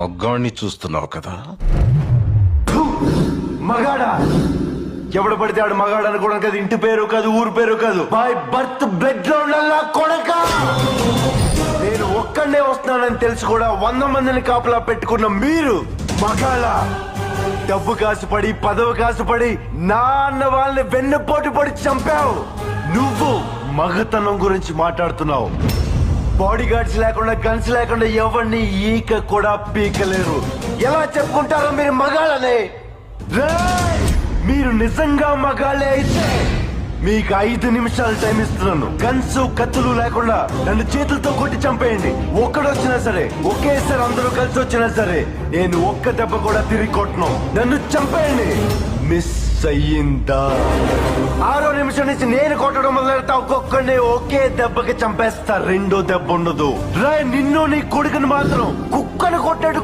మగ్గాణ్ణి చూస్తున్నావు కదా. మగాడా ఎవడు పడితే ఆడు మగాడు అనుకోవడం కదా. ఇంటి పేరు కాదు, ఊరు పేరు కాదు, బై బర్త్ బ్లడ్ గ్రౌండ్ అలా కొడక. నేను ఒక్కడే వస్తున్నానని తెలిసి కూడా 100 మందిని కాపలా పెట్టుకున్న మీరు మగాళ్ళ. డబ్బు కాసుపడి, పదవి కాసుపడి నా అన్న వాళ్ళని వెన్నుపోటు పడి చంపావు. నువ్వు మగతనం గురించి మాట్లాడుతున్నావు. బాడీ గార్డ్స్ లేకుండా, గన్స్ లేకుండా ఎవరిని ఈక కూడా పీకలేరు. ఎలా చెప్పుకుంటారో మీరు మగాళ్ళనే? రేయ్! మీరు నిజంగా మగాళ్ళే అయితే మీకు 5 నిమిషాలు టైం ఇస్తున్నాను. గన్స్, కత్తులు లేకుండా నన్ను చేతులతో కొట్టి చంపేయండి. ఒక్కడొచ్చినా సరే, ఒకేసారి అందరూ కలిసి వచ్చినా సరే, నేను ఒక్క దెబ్బ కూడా తిరిగి కొట్టను. నన్ను చంపేయండి. మిస్ అయ్యిందా? 6వ నిమిషం నుంచి నేను కొట్టడం మొదలెడతా. ఒక్కొక్కడిని ఒకే దెబ్బకి చంపేస్తా. రెండో దెబ్బ ఉండదు. రే, నిన్ను నీ కొడుకుని మాత్రం కుక్కను కొట్టాడు